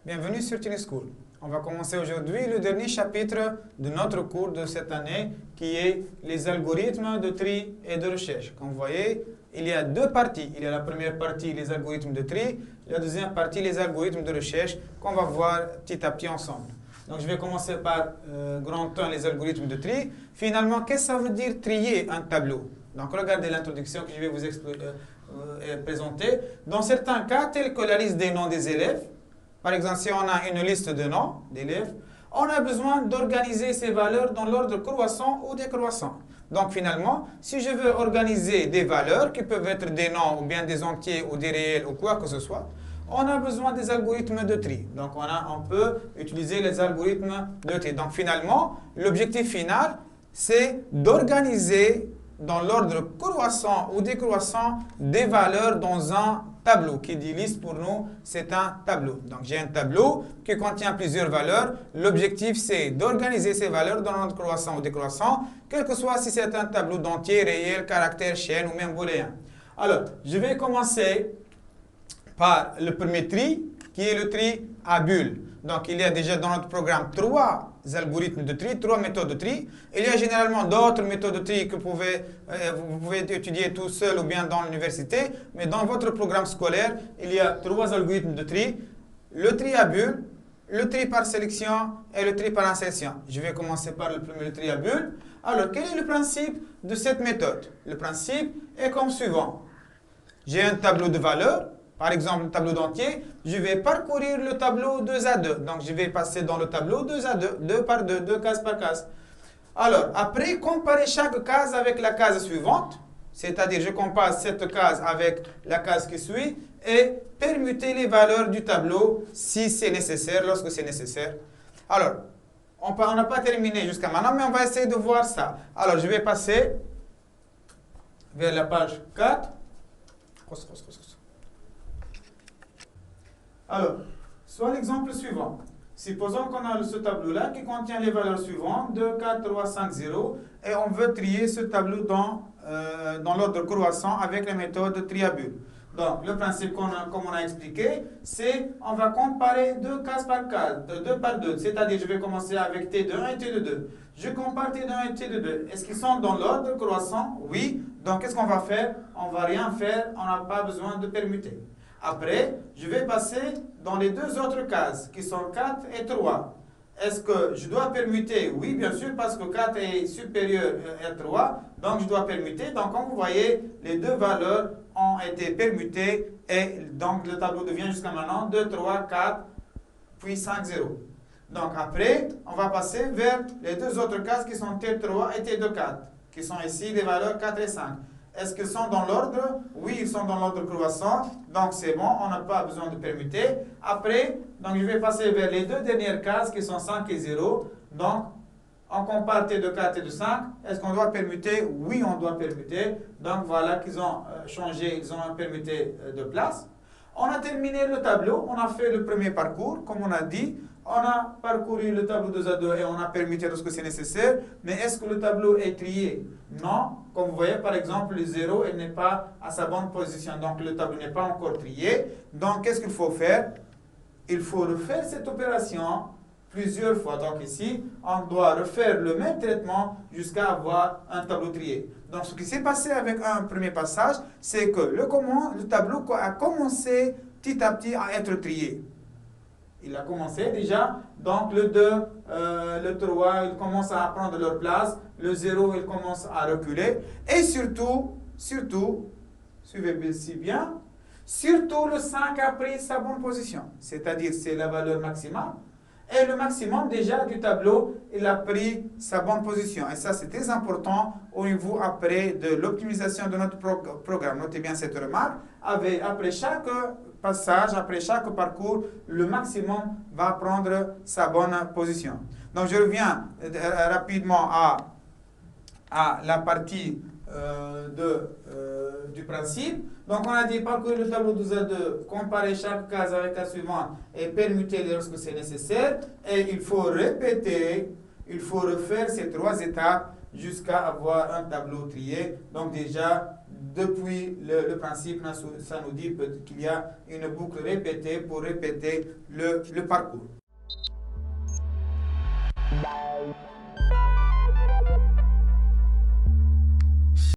Bienvenue sur TinySchool. On va commencer aujourd'hui le dernier chapitre de notre cours de cette année qui est les algorithmes de tri et de recherche. Comme vous voyez, il y a deux parties. Il y a la première partie, les algorithmes de tri, et la deuxième partie, les algorithmes de recherche qu'on va voir petit à petit ensemble. Donc je vais commencer par grand 1, les algorithmes de tri. Finalement, qu'est-ce que ça veut dire trier un tableau? Donc regardez l'introduction que je vais vous présenter. Dans certains cas, tels que la liste des noms des élèves, par exemple, si on a une liste de noms d'élèves, on a besoin d'organiser ces valeurs dans l'ordre croissant ou décroissant. Donc finalement, si je veux organiser des valeurs qui peuvent être des noms ou bien des entiers ou des réels ou quoi que ce soit, on a besoin des algorithmes de tri. Donc on peut utiliser les algorithmes de tri. Donc finalement, l'objectif final, c'est d'organiser dans l'ordre croissant ou décroissant des valeurs dans un tableau. Qui dit liste pour nous, c'est un tableau. Donc j'ai un tableau qui contient plusieurs valeurs. L'objectif, c'est d'organiser ces valeurs dans l'ordre croissant ou décroissant, quel que soit si c'est un tableau d'entiers, réels, caractères, chaînes ou même booléens. Alors, je vais commencer par le premier tri, qui est le tri à bulles. Donc, il y a déjà dans notre programme 3 algorithmes de tri, 3 méthodes de tri. Il y a généralement d'autres méthodes de tri que vous pouvez étudier tout seul ou bien dans l'université. Mais dans votre programme scolaire, il y a 3 algorithmes de tri. Le tri à bulles, le tri par sélection et le tri par insertion. Je vais commencer par le premier, le tri à bulles. Alors, quel est le principe de cette méthode? Le principe est comme suivant. J'ai un tableau de valeurs. Par exemple, le tableau d'entier, je vais parcourir le tableau 2 à 2. Donc, je vais passer dans le tableau 2 à 2, 2 par 2, 2 cases par case. Alors, après, comparer chaque case avec la case suivante, c'est-à-dire je compare cette case avec la case qui suit, et permuter les valeurs du tableau si c'est nécessaire, lorsque c'est nécessaire. Alors, on n'a pas terminé jusqu'à maintenant, mais on va essayer de voir ça. Alors, je vais passer vers la page 4. Alors, soit l'exemple suivant. Supposons qu'on a ce tableau-là qui contient les valeurs suivantes, 2, 4, 3, 5, 0, et on veut trier ce tableau dans l'ordre croissant avec la méthode tri à bulles. Donc, le principe, comme on a expliqué, c'est on va comparer 2 cases par case, 2 par 2, c'est-à-dire je vais commencer avec T2 et T2. Je compare T1 et T2. Est-ce qu'ils sont dans l'ordre croissant? Oui. Donc, qu'est-ce qu'on va faire? On ne va rien faire, on n'a pas besoin de permuter. Après, je vais passer dans les 2 autres cases, qui sont 4 et 3. Est-ce que je dois permuter? Oui, bien sûr, parce que 4 est supérieur à 3, donc je dois permuter. Donc, comme vous voyez, les 2 valeurs ont été permutées, et donc le tableau devient jusqu'à maintenant 2, 3, 4, puis 5, 0. Donc, après, on va passer vers les 2 autres cases qui sont T3 et T2, 4, qui sont ici les valeurs 4 et 5. Est-ce qu'ils sont dans l'ordre? Oui, ils sont dans l'ordre croissant. Donc, c'est bon, on n'a pas besoin de permuter. Après, donc, je vais passer vers les 2 dernières cases qui sont 5 et 0. Donc, on compare T2, 4 et T2, 5. Est-ce qu'on doit permuter? Oui, on doit permuter. Donc, voilà qu'ils ont changé, ils ont permuté de place. On a terminé le tableau. On a fait le premier parcours, comme on a dit. On a parcouru le tableau 2 à 2 et on a permuté lorsque c'est nécessaire. Mais est-ce que le tableau est trié? Non. Comme vous voyez, par exemple, le 0 n'est pas à sa bonne position. Donc, le tableau n'est pas encore trié. Donc, qu'est-ce qu'il faut faire? Il faut refaire cette opération plusieurs fois. Donc, ici, on doit refaire le même traitement jusqu'à avoir un tableau trié. Donc, ce qui s'est passé avec un premier passage, c'est que le tableau a commencé petit à petit à être trié. Il a commencé déjà, donc le 2, le 3, ils commencent à prendre leur place, le 0, il commence à reculer, et surtout, suivez-y bien, surtout le 5 a pris sa bonne position, c'est-à-dire c'est la valeur maximale, et le maximum déjà du tableau, il a pris sa bonne position. Et ça, c'est très important au niveau après de l'optimisation de notre programme. Notez bien cette remarque. Après chaque passage, après chaque parcours, le maximum va prendre sa bonne position. Donc, je reviens rapidement à la partie du principe. Donc, on a dit parcourir le tableau 12 à 2, comparer chaque case avec la suivante et permuter lorsque c'est nécessaire. Et il faut répéter, il faut refaire ces 3 étapes jusqu'à avoir un tableau trié. Donc déjà, depuis le principe, ça nous dit qu'il y a une boucle répétée pour répéter le parcours.